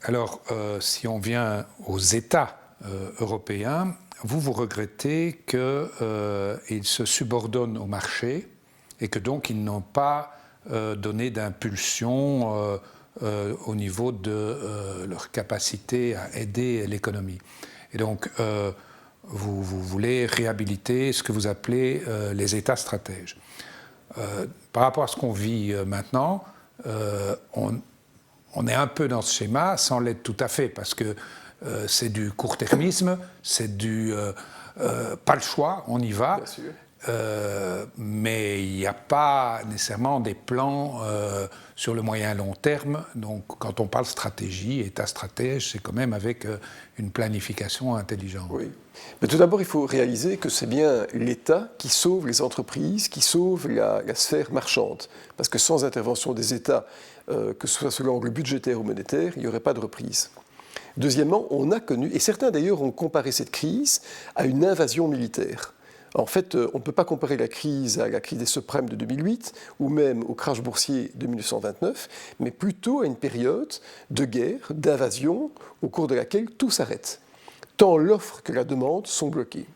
Alors, si on vient aux États européens, vous regrettez qu'ils se subordonnent au marché et que donc ils n'ont pas donné d'impulsion au niveau de leur capacité à aider l'économie. Et donc, vous voulez réhabiliter ce que vous appelez les États stratèges. Par rapport à ce qu'on vit maintenant, on est un peu dans ce schéma, sans l'être tout à fait, parce que c'est du court-termisme, c'est du pas le choix, on y va. Bien sûr. Mais il n'y a pas nécessairement des plans sur le moyen long terme. Donc, quand on parle stratégie, État stratège, c'est quand même avec une planification intelligente. Oui. Mais tout d'abord, il faut réaliser que c'est bien l'État qui sauve les entreprises, qui sauve la sphère marchande. Parce que sans intervention des États, que ce soit sous l'angle budgétaire ou monétaire, il n'y aurait pas de reprise. Deuxièmement, on a connu, et certains d'ailleurs ont comparé cette crise à une invasion militaire. En fait, on ne peut pas comparer la crise à la crise des subprimes de 2008 ou même au crash boursier de 1929, mais plutôt à une période de guerre, d'invasion, au cours de laquelle tout s'arrête. Tant l'offre que la demande sont bloquées.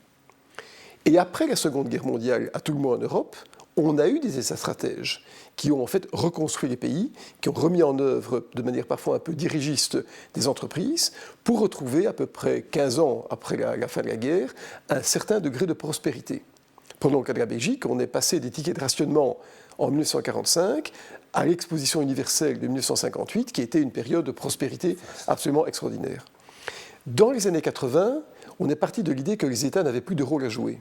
Et après la Seconde Guerre mondiale, à tout le moins en Europe, on a eu des États stratèges qui ont en fait reconstruit les pays, qui ont remis en œuvre de manière parfois un peu dirigiste des entreprises pour retrouver à peu près 15 ans après la fin de la guerre un certain degré de prospérité. Prenons le cas de la Belgique, on est passé des tickets de rationnement en 1945 à l'exposition universelle de 1958 qui était une période de prospérité absolument extraordinaire. Dans les années 80, on est parti de l'idée que les États n'avaient plus de rôle à jouer,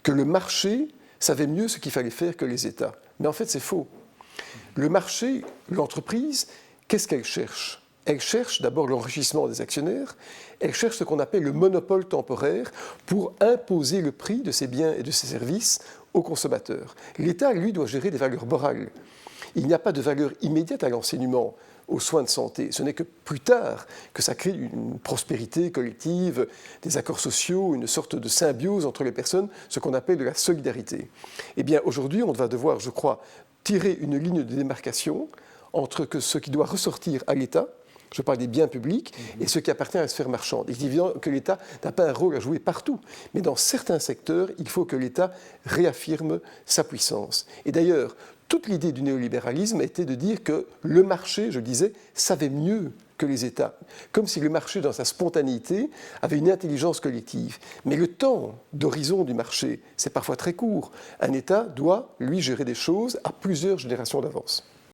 que le marché savait mieux ce qu'il fallait faire que les États. Mais en fait, c'est faux. Le marché, l'entreprise, qu'est-ce qu'elle cherche ? Elle cherche d'abord l'enrichissement des actionnaires, elle cherche ce qu'on appelle le monopole temporaire pour imposer le prix de ses biens et de ses services aux consommateurs. L'État, lui, doit gérer des valeurs morales. Il n'y a pas de valeur immédiate à l'enseignement, aux soins de santé. Ce n'est que plus tard que ça crée une prospérité collective, des accords sociaux, une sorte de symbiose entre les personnes, ce qu'on appelle de la solidarité. Eh bien, aujourd'hui, on va devoir, je crois, tirer une ligne de démarcation entre ce qui doit ressortir à l'État, je parle des biens publics, et ce qui appartient à la sphère marchande. Il est évident que l'État n'a pas un rôle à jouer partout, mais dans certains secteurs, il faut que l'État réaffirme sa puissance. Et d'ailleurs, toute l'idée du néolibéralisme était de dire que le marché, je le disais, savait mieux que les États, comme si le marché, dans sa spontanéité, avait une intelligence collective. Mais le temps d'horizon du marché, c'est parfois très court. Un État doit, lui, gérer des choses à plusieurs générations d'avance.